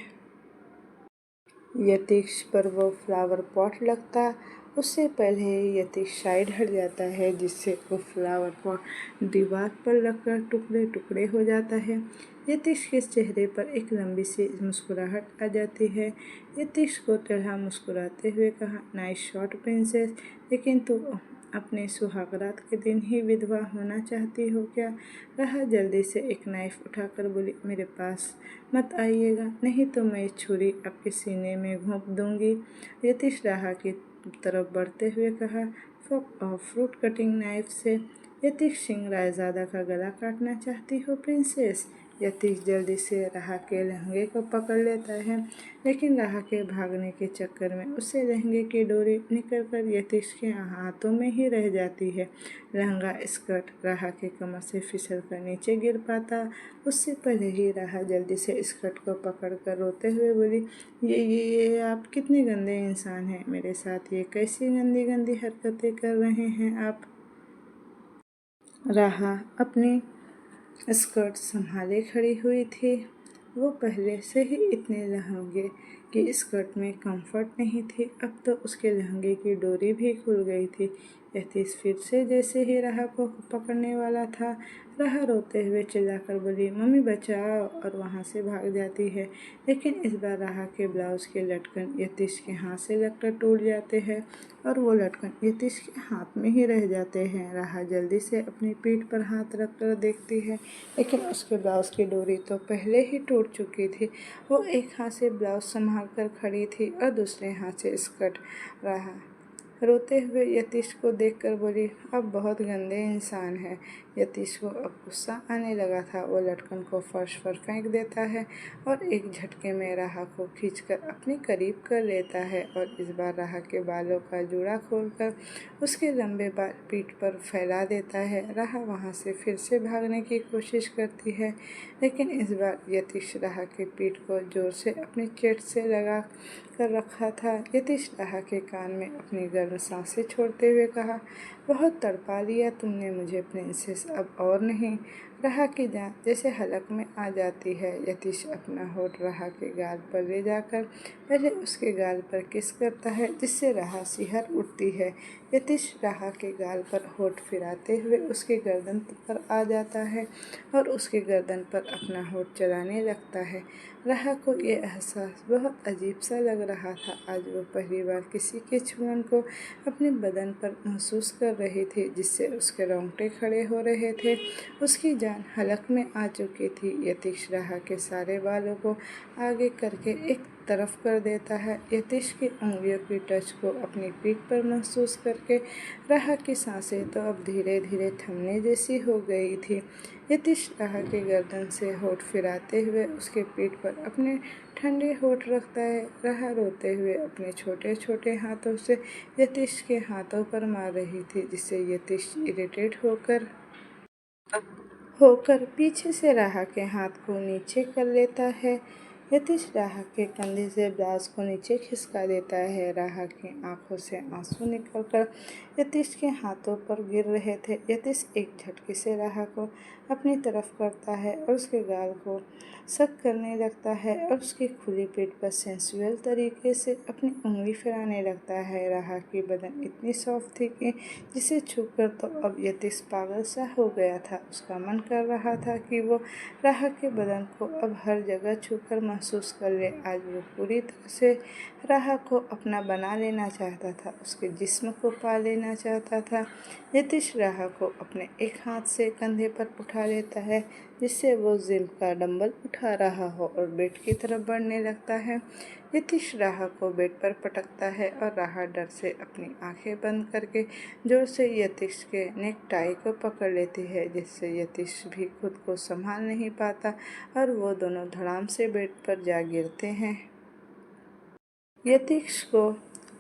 यतीश पर वो फ्लावर पॉट लगता उससे पहले ही यतीश साइड हट जाता है, जिससे वो फ्लावर पॉट दीवार पर लगकर टुकड़े टुकड़े हो जाता है। यतीश के चेहरे पर एक लंबी सी मुस्कुराहट आ जाती है। यतीश को टेढ़ा मुस्कुराते हुए कहा, नाइस शॉट प्रिंसेस, लेकिन तू अपने सुहागरात के दिन ही विधवा होना चाहती हो क्या। राहा जल्दी से एक नाइफ उठाकर बोली, मेरे पास मत आइएगा, नहीं तो मैं छुरी आपके सीने में घोंप दूंगी। यतीश राहा की तरफ बढ़ते हुए कहा, fuck off, fruit cutting knife से। यतीश सिंह रायजादा का गला काटना चाहती हो प्रिंसेस। यतीश जल्दी से राहा के लहंगे को पकड़ लेता है, लेकिन राहा के भागने के चक्कर में उससे लहंगे की डोरी निकलकर यतीश के हाथों में ही रह जाती है। लहंगा स्कर्ट राहा के कमर से फिसलकर नीचे गिर पाता उससे पहले ही राहा जल्दी से स्कर्ट को पकड़कर रोते हुए बोली, ये आप कितने गंदे इंसान हैं, मेरे साथ ये कैसी गंदी गंदी हरकतें कर रहे हैं आप। राहा अपनी स्कर्ट संभाले खड़ी हुई थी। वो पहले से ही इतने लहंगे की स्कर्ट में कंफर्ट नहीं थी, अब तो उसके लहंगे की डोरी भी खुल गई थी। यतीश फिर से जैसे ही राहा को पकड़ने वाला था, राहा रोते हुए चिल्लाकर बोली, मम्मी बचाओ, और वहाँ से भाग जाती है। लेकिन इस बार राहा के ब्लाउज के लटकन यतीश के हाथ से लगकर टूट जाते हैं और वो लटकन यतीश के हाथ में ही रह जाते हैं। राहा जल्दी से अपनी पीठ पर हाथ रखकर देखती है, लेकिन उसके ब्लाउज की डोरी तो पहले ही टूट चुकी थी। वो एक हाथ से ब्लाउज संभाल कर खड़ी थी और दूसरे हाथ से स्कर्ट। रोते हुए यतीश को देखकर बोली, आप बहुत गंदे इंसान हैं। यतीश को अब गुस्सा आने लगा था। वो लटकन को फर्श पर फेंक देता है और एक झटके में राहा को खींचकर अपने करीब कर लेता है और इस बार राहा के बालों का जूड़ा खोलकर उसके लंबे बाल पीठ पर फैला देता है। राहा वहाँ से फिर से भागने की कोशिश करती है, लेकिन इस बार यतीश राहा की पीठ को जोर से अपनी चेस्ट से लगा कर रखा था। यतीश राहा के कान में अपनी गर्म सांसें छोड़ते हुए कहा, बहुत तड़पा लिया तुमने मुझे प्रिंसेस, अब और नहीं। राहा की जान जैसे हलक में आ जाती है। यतीश अपना होठ राहा के गाल पर ले जाकर पहले उसके गाल पर किस करता है, जिससे राहा सिहर उठती है। यतीश राहा के गाल पर होठ फिराते हुए उसके गर्दन पर आ जाता है और उसके गर्दन पर अपना होठ चलाने लगता है। राहा को ये एहसास बहुत अजीब सा लग रहा था। आज वो पहली बार किसी के छुअन को अपने बदन पर महसूस कर रही थी, जिससे उसके रोंगटे खड़े हो रहे थे। उसकी जान हलक में आ चुकी थी। यतीश राहा के सारे बालों को आगे करके एक तरफ कर देता है। यतीश की उंगलियों की टच को अपनी पीठ पर महसूस करके राहा की सांसें तो अब धीरे धीरे थमने जैसी हो गई थी। यतीश राहा के गर्दन से होठ फिराते हुए उसके पीठ पर अपने ठंडे होठ रखता है। राहा रोते हुए अपने छोटे छोटे हाथों से यतीश के हाथों पर मार रही थी, जिससे यतीश इरिटेट होकर पीछे से राहा के हाथ को नीचे कर लेता है। यतीश राहा के कंधे से ब्लाउज को नीचे खिसका देता है। राहा की आंखों से आंसू निकलकर यतीश के हाथों पर गिर रहे थे। यतीश एक झटके से राहा को अपनी तरफ करता है और उसके गाल को सक करने लगता है और उसकी खुली पीठ पर सेंसुअल तरीके से अपनी उंगली फिराने लगता है। राहा की बदन इतनी सॉफ्ट थी कि जिसे छूकर तो अब यतीश पागल सा हो गया था। उसका मन कर रहा था कि वो राहा के बदन को अब हर जगह छूकर महसूस कर ले। आज वो पूरी तरह से राहा को अपना बना लेना चाहता था, उसके जिस्म को पा लेना चाहता था। यतीश राहा को अपने एक हाथ से कंधे पर उठा लेता है, जिससे वो जिम का डंबल उठा रहा हो, और बेड की तरफ बढ़ने लगता है। यतीश राहा को बेड पर पटकता है और राहा डर से अपनी आंखें बंद करके जोर से यतीश के नेक टाई को पकड़ लेती है, जिससे यतीश भी खुद को संभाल नहीं पाता और वो दोनों धड़ाम से बेड पर जा गिरते हैं। यतीश को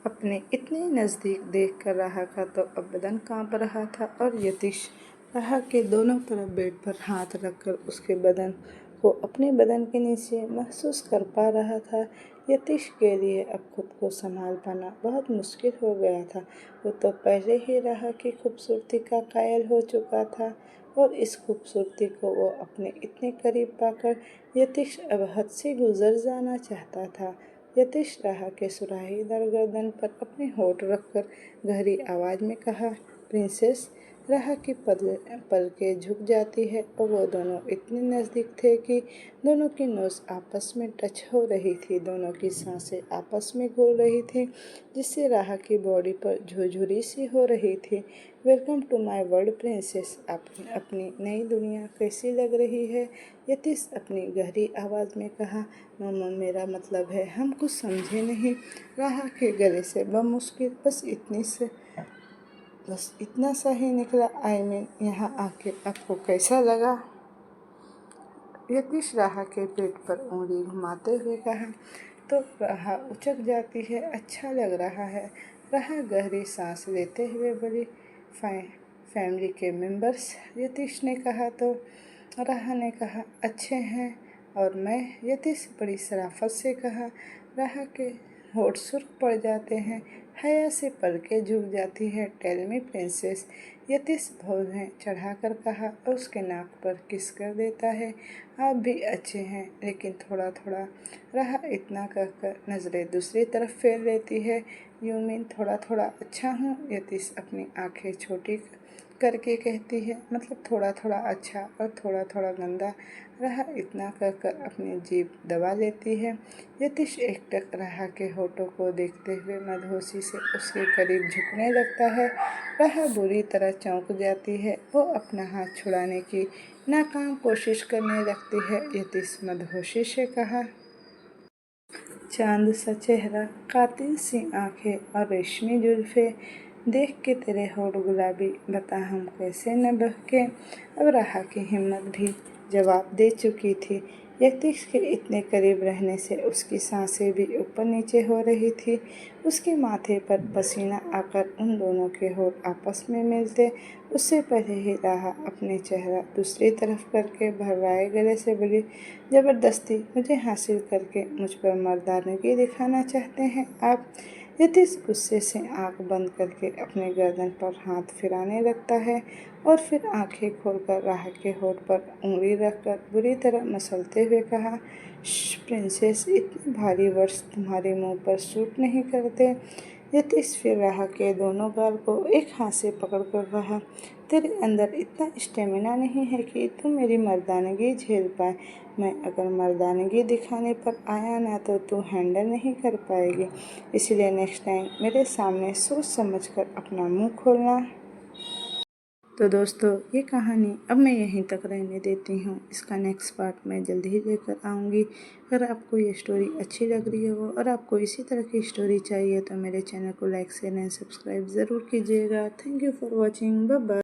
अपने इतने नज़दीक देखकर राहा का तो अब बदन कांप रहा था और यतीश राहा के दोनों तरफ बेड पर हाथ रखकर उसके बदन को अपने बदन के नीचे महसूस कर पा रहा था। यतीश के लिए अब खुद को संभाल पाना बहुत मुश्किल हो गया था। वो तो पहले ही राहा की खूबसूरती का कायल हो चुका था और इस खूबसूरती को वो अपने इतने करीब पाकर यतीश अब हद से गुजर जाना चाहता था। यतीश राहा के सुराहीदार गर्दन पर अपने होठ रखकर गहरी आवाज़ में कहा, प्रिंसेस। राहा की पलकें झुक जाती है और वो दोनों इतने नज़दीक थे कि दोनों की नोज़ आपस में टच हो रही थी। दोनों की सांसें आपस में घुल रही थी, जिससे राहा की बॉडी पर झुरझुरी सी हो रही थी। Welcome to my world princess. अपनी नई दुनिया कैसी लग रही है? यतीश अपनी गहरी आवाज़ में कहा। मामा, मेरा मतलब है हम कुछ समझे नहीं। राहा के गले से बमुश्किल बस इतना सा ही निकला। आई मीन, यहाँ आके आपको कैसा लगा? यतीश राहा के पेट पर उंगली घुमाते हुए कहा। तो राहा उचक जाती है। अच्छा लग रहा है। राहा गहरी सांस लेते हुए बोली, फैमिली के मेंबर्स? यतीश ने कहा। तो राहा ने कहा, अच्छे हैं। और मैं? यतीश बड़ी शराफत से कहा। राहा के होठ सुर्ख पड़ जाते हैं। हया से पलकें झुक जाती है। टेल मी प्रिंसेस, यतीश भौहें चढ़ाकर कहा और उसके नाक पर किस कर देता है। आप भी अच्छे हैं, लेकिन थोड़ा थोड़ा। राहा इतना कहकर नज़रें दूसरी तरफ फेर लेती है। यू मीन थोड़ा थोड़ा अच्छा हूँ? यतीश अपनी आंखें छोटी करके कहती है, मतलब थोड़ा थोड़ा अच्छा और थोड़ा थोड़ा गंदा। राहा इतना कहकर अपनी जीभ दबा लेती है। यतीश एकटक राहा के होठों को देखते हुए मदहोशी से उसके करीब झुकने लगता है। राहा बुरी तरह चौंक जाती है। वो अपना हाथ छुड़ाने की नाकाम कोशिश करने लगती है। यतीश मदहोशी से कहा, चांद सा चेहरा, कातिल सी आंखें और रेशमी जुल्फे, देख के तेरे होठ गुलाबी, बता हम कैसे न बहके। अब राह की हिम्मत भी जवाब दे चुकी थी। यतीश के इतने करीब रहने से उसकी सांसें भी ऊपर नीचे हो रही थी। उसके माथे पर पसीना आकर उन दोनों के होठ आपस में मिलते, उससे पहले ही राह अपने चेहरा दूसरी तरफ करके भर्राए गले से बोली, ज़बरदस्ती मुझे हासिल करके मुझ पर मर्दानगी दिखाना चाहते हैं आप। यतीश गुस्से से आंख बंद करके अपने गर्दन पर हाथ फिराने लगता है और फिर आंखें खोलकर राह के होठ पर उंगली रखकर बुरी तरह मसलते हुए कहा, प्रिंसेस, इतने भारी वर्ड्स तुम्हारे मुंह पर सूट नहीं करते। यतीश फिर राह के दोनों गाल को एक हाथ से पकड़कर कहा, तेरे अंदर इतना स्टेमिना नहीं है कि तुम मेरी मर्दानगी झेल पाए। मैं अगर मर्दानगी दिखाने पर आया ना तो तू हैंडल नहीं कर पाएगी, इसलिए नेक्स्ट टाइम मेरे सामने सोच समझ कर अपना मुंह खोलना। तो दोस्तों, ये कहानी अब मैं यहीं तक रहने देती हूँ। इसका नेक्स्ट पार्ट मैं जल्दी ही लेकर आऊँगी। अगर आपको ये स्टोरी अच्छी लग रही हो और आपको इसी तरह की स्टोरी चाहिए तो मेरे चैनल को लाइक शेयर एंड सब्सक्राइब ज़रूर कीजिएगा। Thank you for watching. Bye bye.